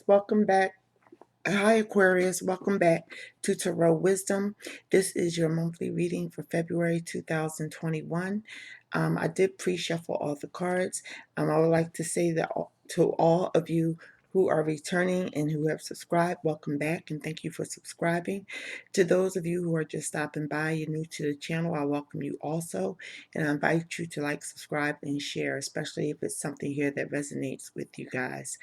welcome back. Hi, Aquarius, welcome back to Tarot Wisdom. This is your monthly reading for February 2021. I did pre-shuffle all the cards. I would like to say that to all of you who are returning and who have subscribed, welcome back and thank you for subscribing. To those of you who are just stopping by, you're new to the channel, I welcome you also, and I invite you to like, subscribe, and share, especially if it's something here that resonates with you guys.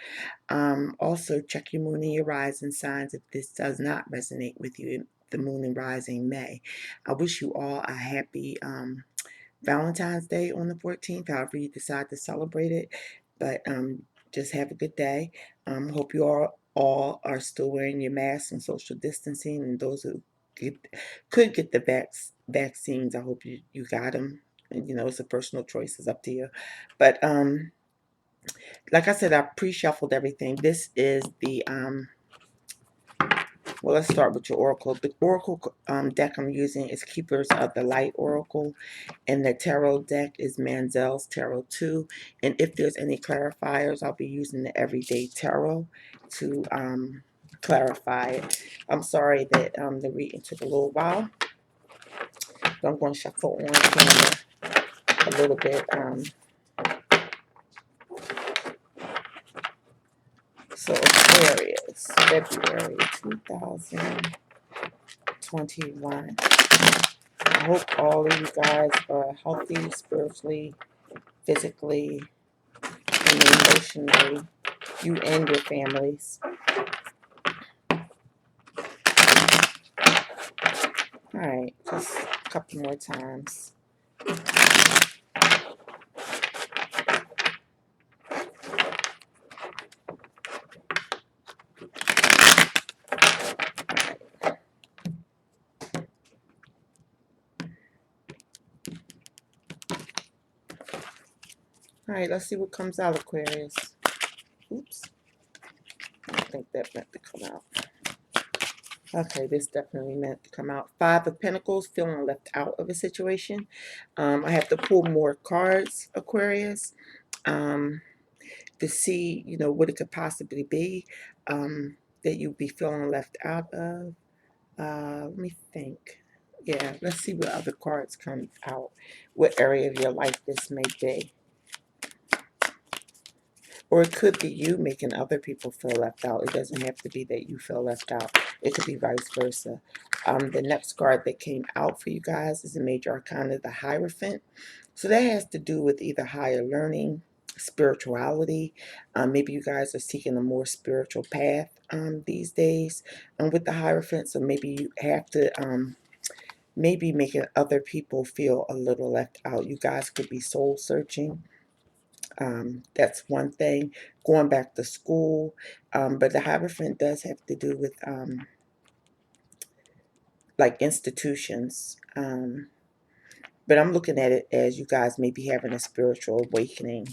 Also, check your moon and your rising signs if this does not resonate with you. The moon and rising may. I wish you all a happy Valentine's Day on the 14th, however you decide to celebrate it. But just have a good day. Hope you all are still wearing your masks and social distancing. And those who could get the vaccines, I hope you got them. And, it's a personal choice. It's up to you. But like I said, I pre-shuffled everything. This is the well, let's start with your oracle. The oracle deck I'm using is Keepers of the Light Oracle, and the tarot deck is Manzel's Tarot 2. And if there's any clarifiers, I'll be using the Everyday Tarot to clarify it. I'm sorry that the reading took a little while, but I'm going to shuffle on camera a little bit. So Aquarius, February 2021. I hope all of you guys are healthy spiritually, physically, and emotionally. You and your families. Alright, just a couple more times. Alright, let's see what comes out, Aquarius. Oops. I think that meant to come out. Okay, this definitely meant to come out. Five of Pentacles, feeling left out of a situation. I have to pull more cards, Aquarius, to see, what it could possibly be that you'd be feeling left out of. Let me think. Yeah, let's see what other cards come out. What area of your life this may be. Or it could be you making other people feel left out. It doesn't have to be that you feel left out. It could be vice versa. The next card that came out for you guys is the Major Arcana, the Hierophant. So that has to do with either higher learning, spirituality. Maybe you guys are seeking a more spiritual path these days with the Hierophant. So maybe you have to maybe making other people feel a little left out. You guys could be soul searching. That's one thing. Going back to school. But the Hierophant does have to do with like institutions. But I'm looking at it as you guys may be having a spiritual awakening,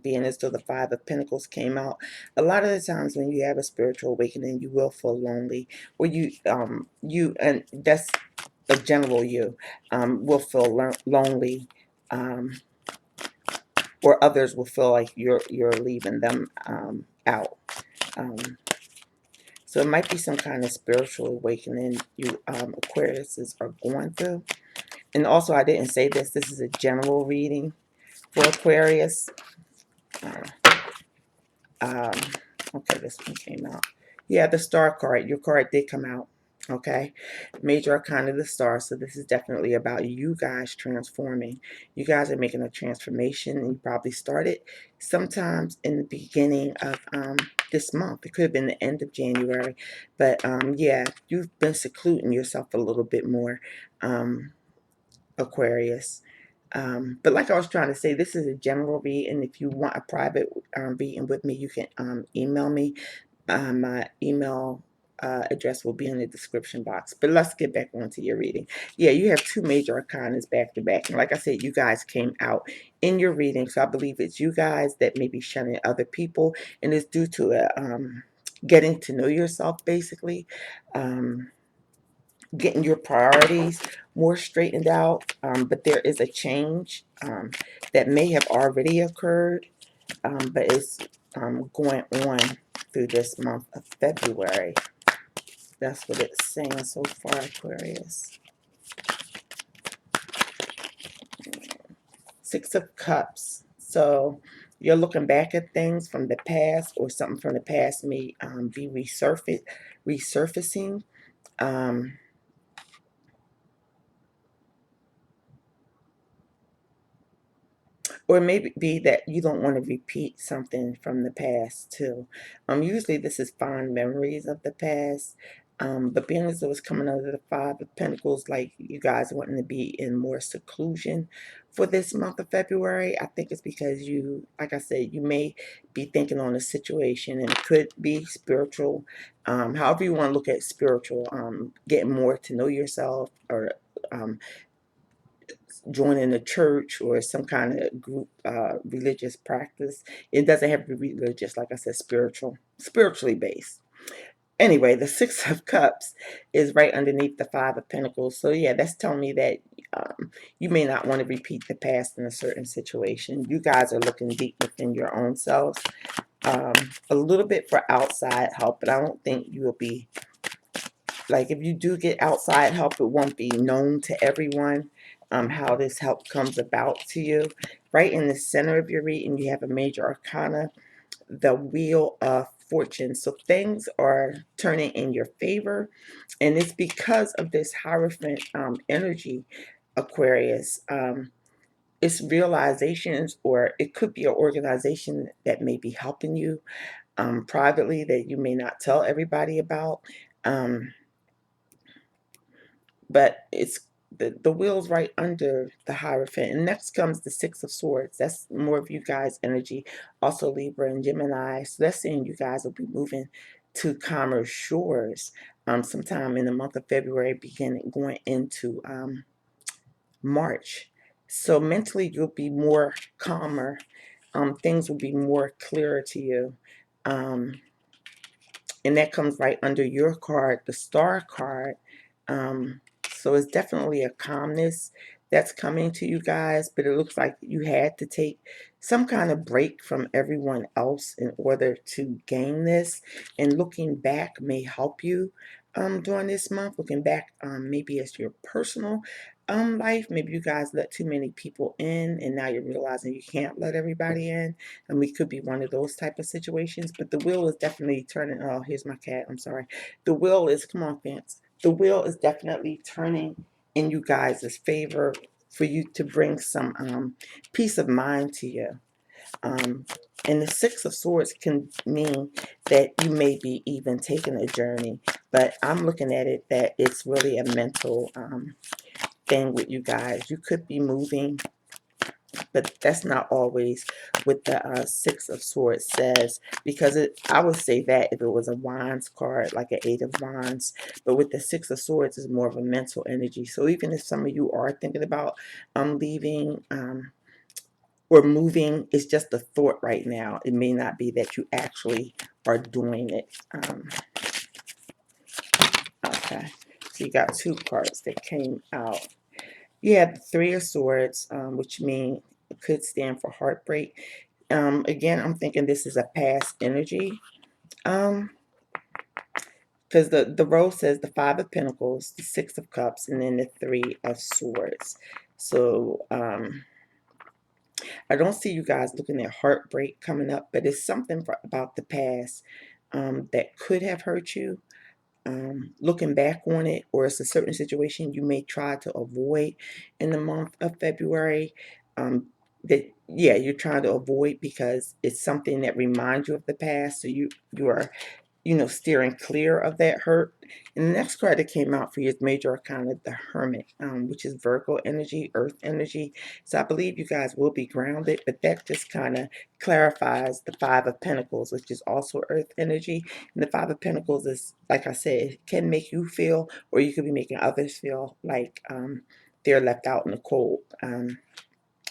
being as though the Five of Pentacles came out. A lot of the times when you have a spiritual awakening, you will feel lonely, or and that's a general you, will feel lonely, or others will feel like you're leaving them out. So it might be some kind of spiritual awakening you Aquariuses are going through. And also, I didn't say this. This is a general reading for Aquarius. Okay, this one came out. Yeah, the Star card. Your card did come out. Okay, Major Arcana, the Star. So this is definitely about you guys transforming. You guys are making a transformation, and you probably started sometimes in the beginning of this month. It could have been the end of January, but yeah, you've been secluding yourself a little bit more, Aquarius. But like I was trying to say, this is a general read, and if you want a private reading with me, you can email me. My email address will be in the description box. But let's get back onto your reading. Yeah, you have two major arcanas back to back. And like I said, you guys came out in your reading. So I believe it's you guys that may be shunning other people. And it's due to getting to know yourself, basically. Getting your priorities more straightened out. But there is a change that may have already occurred. But it's going on through this month of February. That's what it's saying so far, Aquarius. Six of Cups. So you're looking back at things from the past, or something from the past may be resurfacing. Um, Or maybe be that you don't want to repeat something from the past too. Usually this is fond memories of the past. But being as though it's coming under the Five of Pentacles, like you guys wanting to be in more seclusion for this month of February, I think it's because you, like I said, you may be thinking on a situation, and it could be spiritual. However you want to look at spiritual, getting more to know yourself, or um, joining a church or some kind of group religious practice. It doesn't have to be religious, like I said, spiritually based. Anyway, the Six of Cups is right underneath the Five of Pentacles. So yeah, that's telling me that you may not want to repeat the past in a certain situation. You guys are looking deep within your own selves. A little bit for outside help, but I don't think you will be, like, if you do get outside help, it won't be known to everyone how this help comes about to you. Right in the center of your reading, you have a major arcana, the Wheel of Fortune. So things are turning in your favor, and it's because of this Hierophant energy, Aquarius. It's realizations, or it could be an organization that may be helping you privately that you may not tell everybody about. But it's the wheel's right under the Hierophant. And next comes the Six of Swords. That's more of you guys' energy. Also Libra and Gemini. So that's saying you guys will be moving to calmer shores sometime in the month of February, beginning going into March. So mentally you'll be more calmer. Things will be more clearer to you. Um, and that comes right under your card, the Star card. Um, so it's definitely a calmness that's coming to you guys, but it looks like you had to take some kind of break from everyone else in order to gain this. And looking back may help you during this month. Looking back, maybe as your personal life. Maybe you guys let too many people in, and now you're realizing you can't let everybody in. And we could be one of those type of situations. But the wheel is definitely turning. Oh, here's my cat. I'm sorry. The wheel is, come on, fence. The wheel is definitely turning in you guys' favor for you to bring some peace of mind to you. Um, and the Six of Swords can mean that you may be even taking a journey, but I'm looking at it that it's really a mental thing with you guys. You could be moving, but that's not always what the Six of Swords says, because I would say that if it was a Wands card, like an Eight of Wands, but with the Six of Swords is more of a mental energy. So even if some of you are thinking about leaving or moving, it's just a thought right now. It may not be that you actually are doing it. Okay, so you got two cards that came out. You have the Three of Swords, which mean it could stand for heartbreak. Again, I'm thinking this is a past energy. Because the rose says the Five of Pentacles, the Six of Cups, and then the Three of Swords. So I don't see you guys looking at heartbreak coming up, but it's something about the past that could have hurt you. Looking back on it, or it's a certain situation you may try to avoid in the month of February, that, yeah, you're trying to avoid because it's something that reminds you of the past. So you are, steering clear of that hurt. And the next card that came out for you is Major Arcana, the Hermit, which is Virgo energy, Earth energy. So I believe you guys will be grounded, but that just kind of clarifies the Five of Pentacles, which is also Earth energy. And the Five of Pentacles is, like I said, it can make you feel, or you could be making others feel like they're left out in the cold.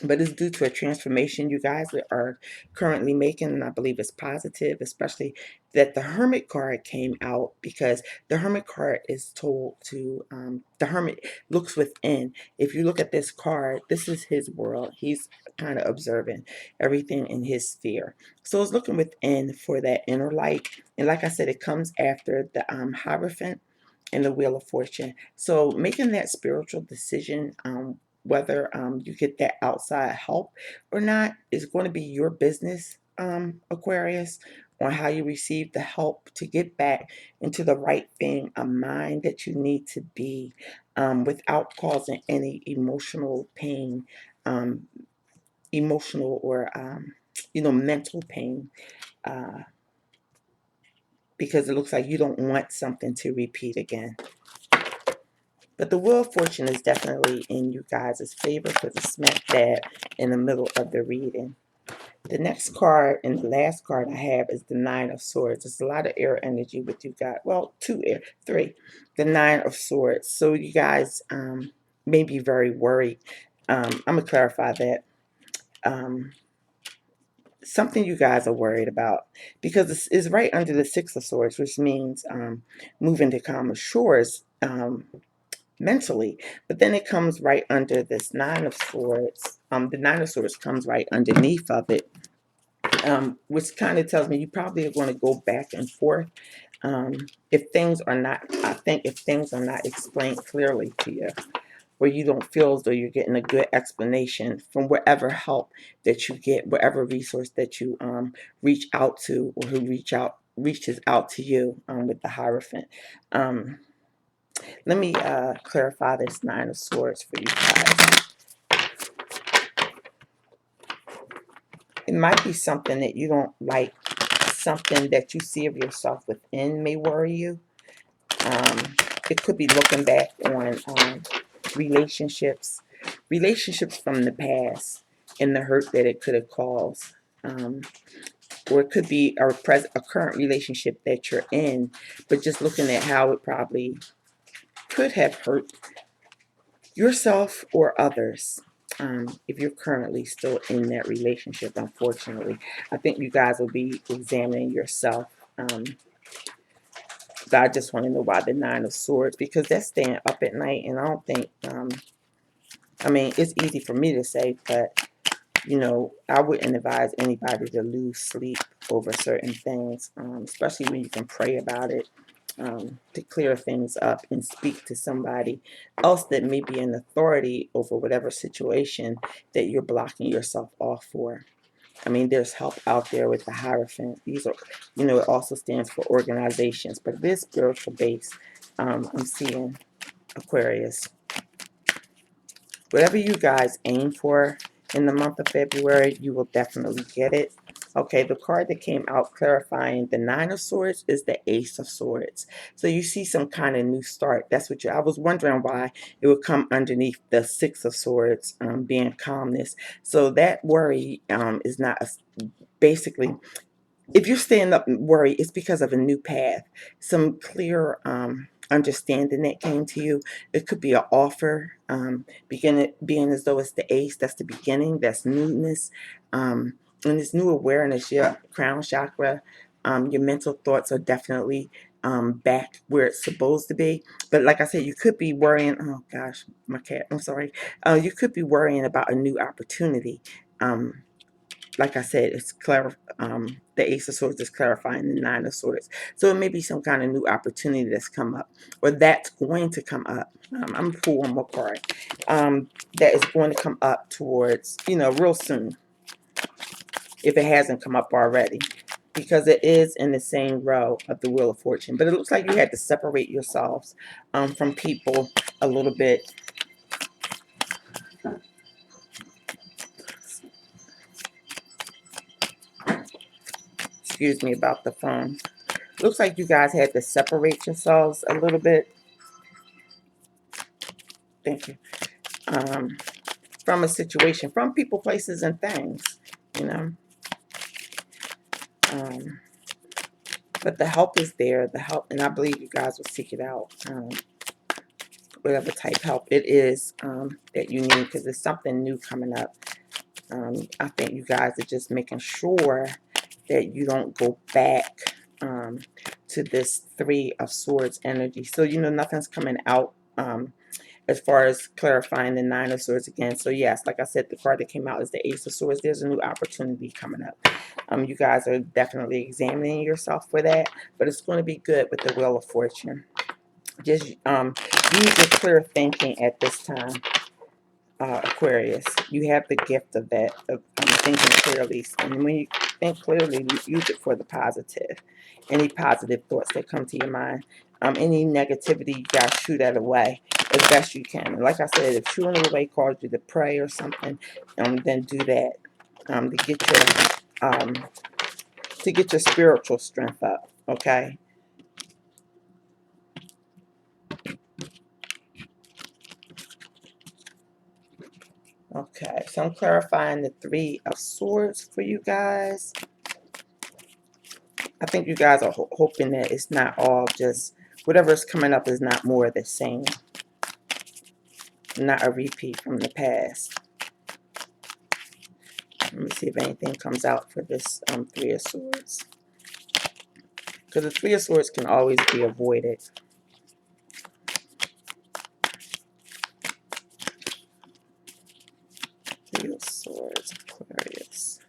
But it's due to a transformation you guys are currently making, and I believe it's positive, especially that the Hermit card came out because the Hermit card is told to, the Hermit looks within. If you look at this card, this is his world. He's kind of observing everything in his sphere. So it's looking within for that inner light. And like I said, it comes after the Hierophant and the Wheel of Fortune. So making that spiritual decision, whether you get that outside help or not, is going to be your business, Aquarius, on how you receive the help to get back into the right frame of mind that you need to be, without causing any emotional pain, um, emotional or mental pain, uh, because it looks like you don't want something to repeat again. But the Wheel of Fortune is definitely in you guys' favor because it's smack dab in the middle of the reading. The next card and the last card I have is the Nine of Swords. There's a lot of air energy with you guys. Well, three. The Nine of Swords. So you guys may be very worried. I'm going to clarify that. Something you guys are worried about, because it's right under the Six of Swords, which means moving to calmer shores, mentally. But then it comes right under this Nine of Swords. The Nine of Swords comes right underneath of it, which kind of tells me you probably are going to go back and forth. If things are not, I think if things are not explained clearly to you, where you don't feel as though you're getting a good explanation from whatever help that you get, whatever resource that you reach out to, or who reaches out to you, with the Hierophant. Let me clarify this Nine of Swords for you guys. It might be something that you don't like, something that you see of yourself within may worry you. It could be looking back on relationships from the past and the hurt that it could have caused. Or it could be a current relationship that you're in, but just looking at how it probably could have hurt yourself or others. If you're currently still in that relationship, unfortunately, I think you guys will be examining yourself. But I just want to know why the Nine of Swords, because that's staying up at night, and I don't think, I mean, it's easy for me to say, but, I wouldn't advise anybody to lose sleep over certain things, especially when you can pray about it, to clear things up and speak to somebody else that may be in authority over whatever situation that you're blocking yourself off for. I mean, there's help out there with the Hierophant. These are, it also stands for organizations, but this spiritual base, I'm seeing, Aquarius. Whatever you guys aim for in the month of February, you will definitely get it. Okay, the card that came out clarifying the Nine of Swords is the Ace of Swords. So you see some kind of new start. That's what I was wondering why it would come underneath the Six of Swords, being calmness. So that worry is not basically, if you're staying up and worry, it's because of a new path, some clear understanding that came to you. It could be an offer, being as though it's the ace. That's the beginning. That's newness, and this new awareness. Your crown chakra, your mental thoughts are definitely back where it's supposed to be. But like I said, you could be worrying. Oh gosh, my cat. I'm sorry. You could be worrying about a new opportunity. Like I said, it's the Ace of Swords is clarifying the Nine of Swords. So it may be some kind of new opportunity that's come up, or that's going to come up. I'm going to pull one more card. That is going to come up towards, real soon, if it hasn't come up already, because it is in the same row of the Wheel of Fortune. But it looks like you had to separate yourselves from people a little bit. Excuse me about the phone. Looks like you guys had to separate yourselves a little bit. Thank you. From a situation, from people, places, and things, you know. But the help is there. The help, and I believe you guys will seek it out. Whatever type help it is that you need, because there's something new coming up. I think you guys are just making sure that you don't go back to this Three of Swords energy. So, nothing's coming out as far as clarifying the Nine of Swords again. So, yes, like I said, the card that came out is the Ace of Swords. There's a new opportunity coming up. You guys are definitely examining yourself for that, but it's going to be good with the Wheel of Fortune. Just use your clear thinking at this time. Aquarius, you have the gift of that, of thinking clearly. And when you think clearly, use it for the positive. Any positive thoughts that come to your mind. Any negativity, you guys shoot that away as best you can. And like I said, if shooting it away calls you to pray or something, then do that to get your spiritual strength up. Okay. Okay, so I'm clarifying the Three of Swords for you guys. I think you guys are hoping that it's not all just, whatever's coming up is not more of the same. Not a repeat from the past. Let me see if anything comes out for this Three of Swords. Because the Three of Swords can always be avoided. Three of Swords, Aquarius.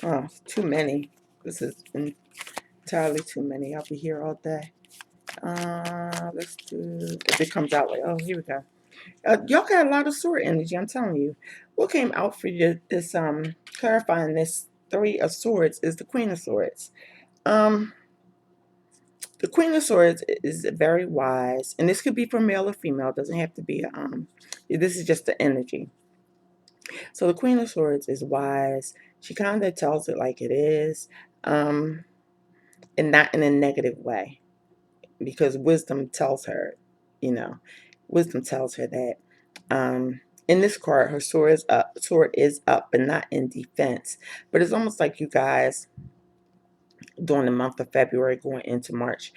Oh, too many. This is entirely too many. I'll be here all day. Let's do, if it comes out like, oh, here we go. Y'all got a lot of sword energy, I'm telling you. What came out for you, this, clarifying this Three of Swords is the Queen of Swords. The Queen of Swords is very wise, and this could be for male or female. It doesn't have to be, this is just the energy. So the Queen of Swords is wise. She kind of tells it like it is, and not in a negative way, because wisdom tells her, wisdom tells her that. In this card, her sword is up, but not in defense. But it's almost like you guys, during the month of February going into March,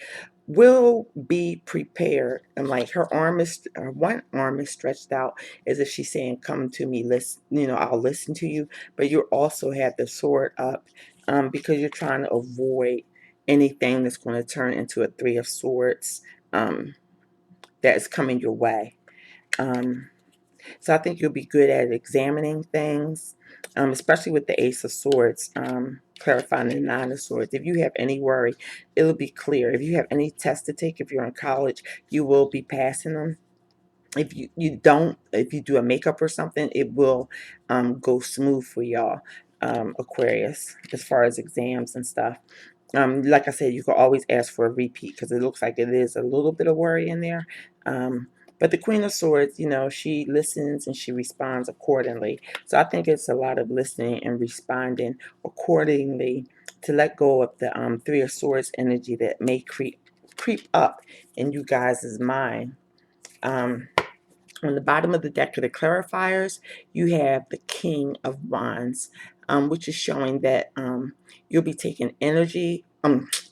will be prepared. And like her one arm is stretched out as if she's saying, come to me, listen, I'll listen to you. But you also have the sword up because you're trying to avoid anything that's going to turn into a Three of Swords that is coming your way. So I think you'll be good at examining things, especially with the Ace of Swords, clarifying the Nine of Swords. If you have any worry, it'll be clear. If you have any tests to take, if you're in college, you will be passing them. If you don't, if you do a makeup or something, it will go smooth for y'all, Aquarius, as far as exams and stuff. Like I said, you can always ask for a repeat because it looks like it is a little bit of worry in there. But the Queen of Swords, she listens and she responds accordingly. So I think it's a lot of listening and responding accordingly to let go of the Three of Swords energy that may creep up in you guys' mind. On the bottom of the deck of the clarifiers, you have the King of Wands, which is showing that you'll be taking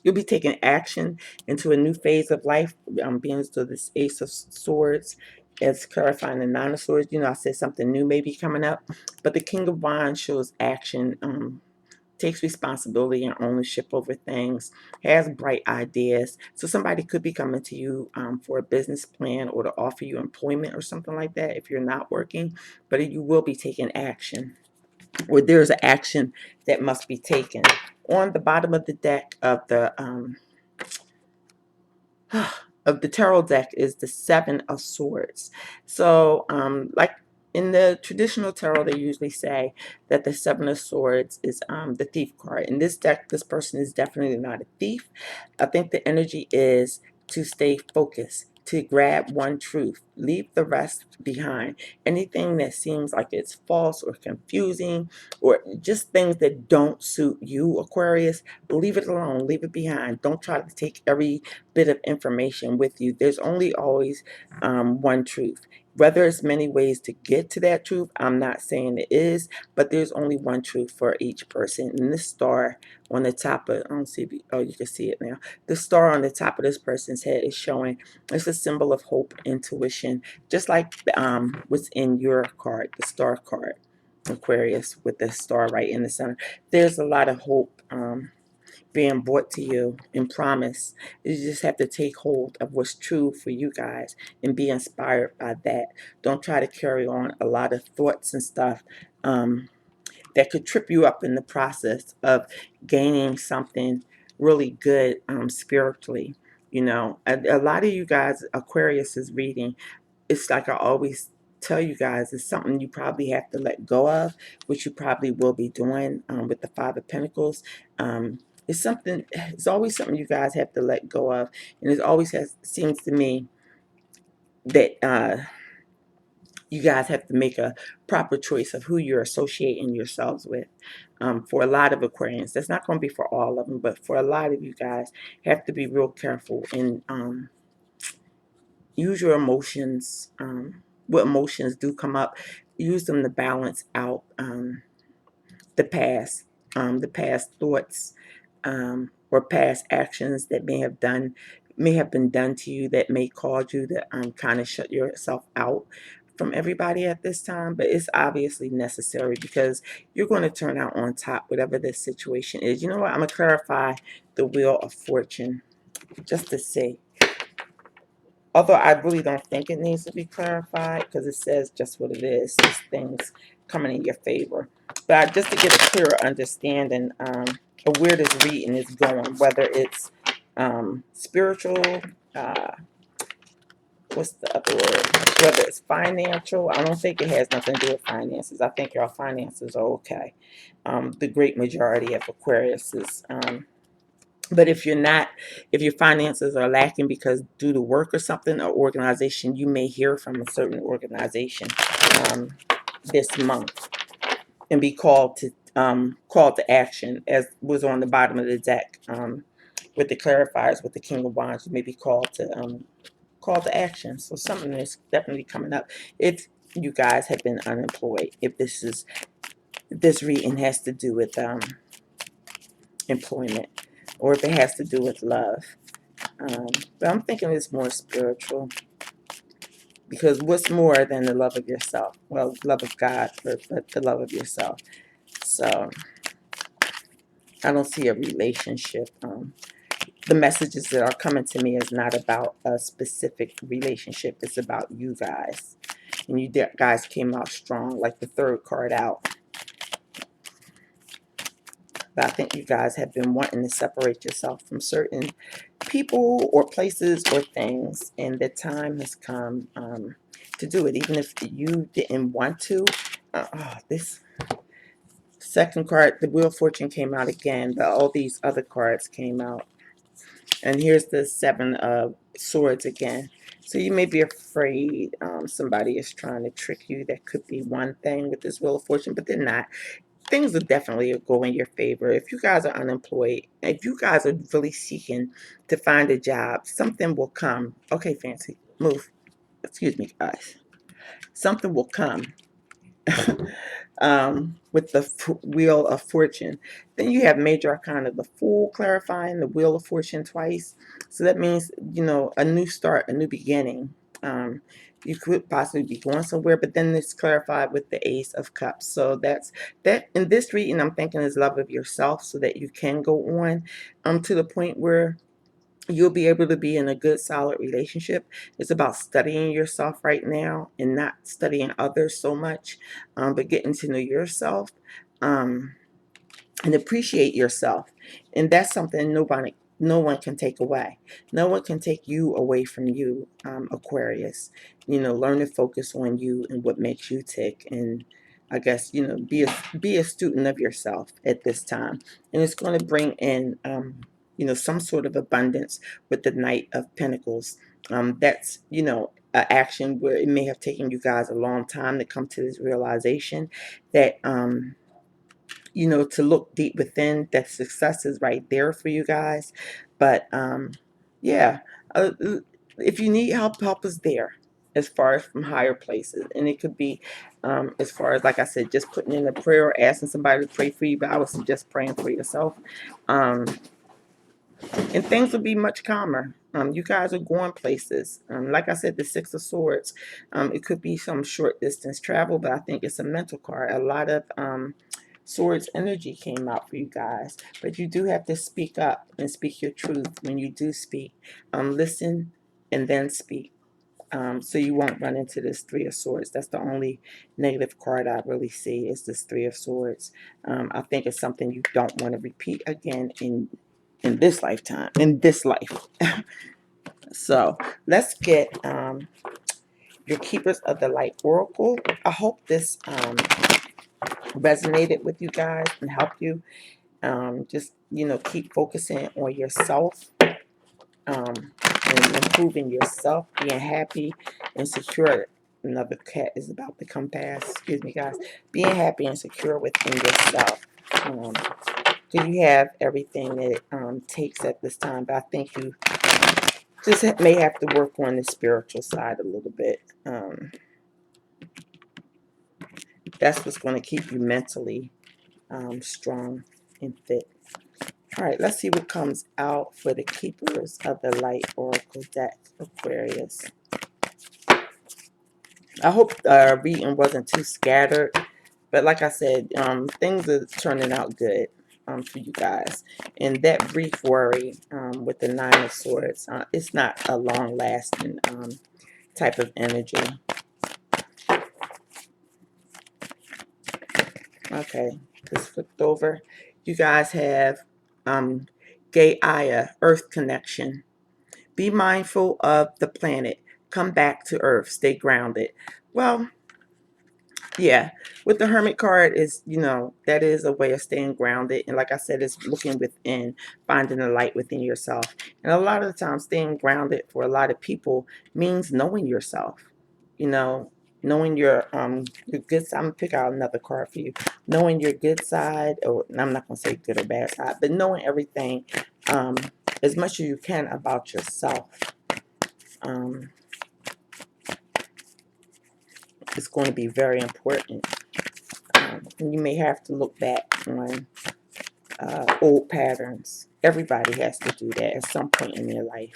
you'll be taking action into a new phase of life, being as though this Ace of Swords is clarifying the Nine of Swords. I said something new may be coming up, but the King of Wands shows action, takes responsibility and ownership over things, has bright ideas. So somebody could be coming to you for a business plan or to offer you employment or something like that if you're not working, but you will be taking action, or there's an action that must be taken. On the bottom of the deck of the tarot deck is the Seven of Swords. So like in the traditional tarot, they usually say that the Seven of Swords is the thief card. In this deck, this person is definitely not a thief. I think the energy is to stay focused, to grab one truth, leave the rest behind. Anything that seems like it's false or confusing or just things that don't suit you, Aquarius, leave it alone, leave it behind. Don't try to take every bit of information with you. There's only always one truth. Whether it's many ways to get to that truth, I'm not saying it is, but there's only one truth for each person. And this star on the top of, I don't see, oh, you can see it now. The star on the top of this person's head is showing, it's a symbol of hope, intuition, just like what's in your card, the star card, Aquarius, with the star right in the center. There's a lot of hope being brought to you and promised. You just have to take hold of what's true for you guys and be inspired by that. Don't try to carry on a lot of thoughts and stuff that could trip you up in the process of gaining something really good spiritually. You know, a lot of you guys, Aquarius is reading, it's like I always tell you guys, it's something you probably have to let go of, which you probably will be doing with the Five of Pentacles. It's something, it's always something you guys have to let go of. And it always seems to me that you guys have to make a proper choice of who you're associating yourselves with. For a lot of Aquarians, that's not going to be for all of them, but for a lot of you guys, you have to be real careful and use your emotions. What emotions do come up, use them to balance out the past, the past thoughts, or past actions that may have been done to you that may cause you to kind of shut yourself out from everybody at this time. But it's obviously necessary because you're going to turn out on top, whatever this situation is. You know what? I'm going to clarify the Wheel of Fortune just to see. Although I really don't think it needs to be clarified because it says just what it is. It's things coming in your favor. But just to get a clearer understanding of where this reading is going, whether it's spiritual, uh, what's the other word? Whether it's financial, I don't think it has nothing to do with finances. I think your finances are okay. The great majority of Aquarius is but if you're not, if your finances are lacking because due to work or something or organization, you may hear from a certain organization um, this month and be called to action, as was on the bottom of the deck with the clarifiers with the King of Wands. You may be called to action. So something is definitely coming up. If you guys have been unemployed, if this reading has to do with employment, or if it has to do with love. But I'm thinking it's more spiritual because what's more than the love of yourself? Well, love of God, but the love of yourself. So I don't see a relationship. The messages that are coming to me is not about a specific relationship. It's about you guys. And you guys came out strong, like the third card out. But I think you guys have been wanting to separate yourself from certain people or places or things, and the time has come to do it, even if you didn't want to. This second card, the Wheel of Fortune, came out again, but all these other cards came out. And here's the Seven of Swords again. So you may be afraid somebody is trying to trick you. That could be one thing with this Wheel of Fortune, but they're not. Things will definitely go in your favor. If you guys are unemployed, if you guys are really seeking to find a job, something will come. Okay, Fancy, move. Excuse me, guys. Something will come with the Wheel of Fortune. Then you have Major Arcana, the Fool, clarifying the Wheel of Fortune twice. So that means, you know, a new start, a new beginning. You could possibly be going somewhere, but then it's clarified with the Ace of Cups. So that's that. In this reading, I'm thinking is love of yourself, so that you can go on to the point where you'll be able to be in a good, solid relationship. It's about studying yourself right now and not studying others so much, but getting to know yourself and appreciate yourself. And that's something no one can take away. No one can take you away from you, Aquarius. You know, learn to focus on you and what makes you tick. And I guess, you know, be a student of yourself at this time. And it's going to bring in, you know, some sort of abundance with the Knight of Pentacles. That's, you know, an action where it may have taken you guys a long time to come to this realization that, you know, to look deep within, that success is right there for you guys. But yeah, if you need help, help is there. as far as from higher places. And it could be as far as, like I said, just putting in a prayer or asking somebody to pray for you, but I would suggest praying for yourself. And things will be much calmer. You guys are going places. Like I said, the Six of Swords, it could be some short distance travel, but I think it's a mental card. A lot of Swords energy came out for you guys, but you do have to speak up and speak your truth when you do speak. Listen and then speak. So you won't run into this Three of Swords. That's the only negative card I really see is this Three of Swords. I think it's something you don't want to repeat again in this lifetime, in this life. So let's get your Keepers of the Light Oracle. I hope this resonated with you guys and helped you. Just, keep focusing on yourself, and improving yourself, being happy and secure. Another cat is about to come past. Excuse me, guys. Being happy and secure within yourself. Do you have everything that it takes at this time? But I think you just may have to work on the spiritual side a little bit. That's what's going to keep you mentally strong and fit. All right, let's see what comes out for the Keepers of the Light Oracle deck, Aquarius. I hope reading wasn't too scattered, but like I said, things are turning out good for you guys. And that brief worry with the Nine of Swords, it's not a long-lasting type of energy. Okay, this flipped over. You guys have Gaia, Earth connection. Be mindful of the planet. Come back to Earth. Stay grounded. Well, yeah, with the Hermit card is, that is a way of staying grounded. And like I said, it's looking within, finding the light within yourself. And a lot of the time, staying grounded for a lot of people means knowing yourself. Knowing your good side. I'm gonna pick out another card for you. Knowing your good side, or I'm not gonna say good or bad side, but knowing everything as much as you can about yourself. It's going to be very important. And you may have to look back on old patterns. Everybody has to do that at some point in their life.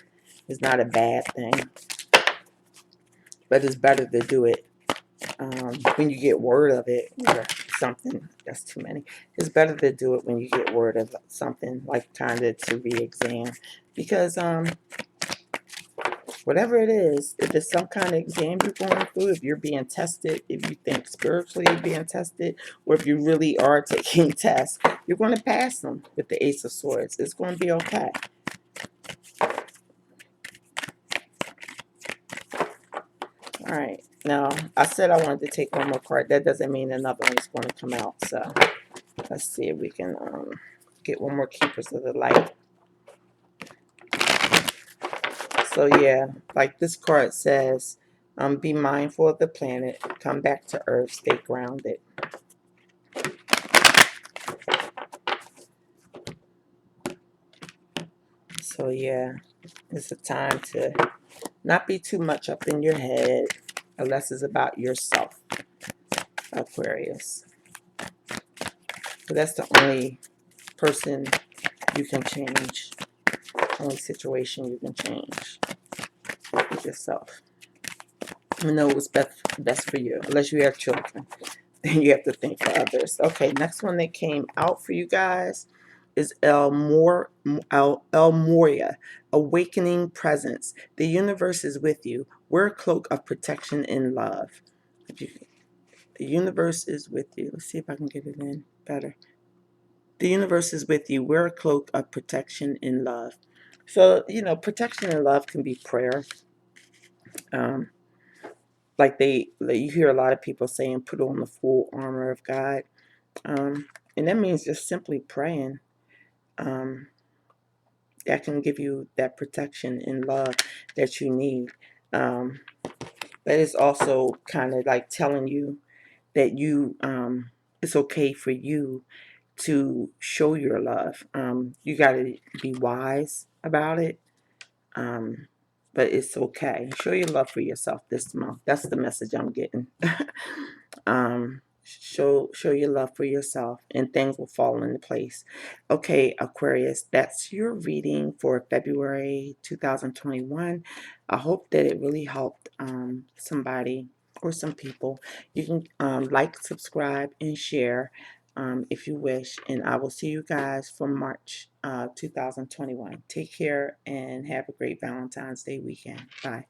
It's not a bad thing, but it's better to do it when you get word of it or something. That's too many. It's better to do it when you get word of something, like kind of to re-exam, because whatever it is, if it's some kind of exam you're going through, if you're being tested, if you think spiritually you're being tested, or if you really are taking tests, you're going to pass them with the Ace of Swords. It's going to be okay. All right. Now, I said I wanted to take one more card. That doesn't mean another one's going to come out. So let's see if we can get one more Keepers of the Light. So yeah, like this card says, be mindful of the planet, come back to Earth, stay grounded. So yeah, it's a time to not be too much up in your head unless it's about yourself, Aquarius. So that's the only person you can change, only situation you can change with yourself. You know what's best for you, unless you have children. Then you have to think for others. Okay, next one that came out for you guys is El Moria, Awakening Presence. The universe is with you. Wear a cloak of protection and love. The universe is with you. Let's see if I can get it in better. The universe is with you. Wear a cloak of protection and love. So, protection and love can be prayer. Like you hear a lot of people saying, put on the full armor of God. And that means just simply praying. That can give you that protection and love that you need. But it's also kind of like telling you that it's okay for you to show your love. You got to be wise about it. but it's okay. Show your love for yourself this month. That's the message I'm getting. Show your love for yourself, and things will fall into place. Okay, Aquarius, that's your reading for February 2021. I hope that it really helped somebody or some people. You can like, subscribe, and share if you wish, and I will see you guys for March 2021. Take care and have a great Valentine's Day weekend. Bye.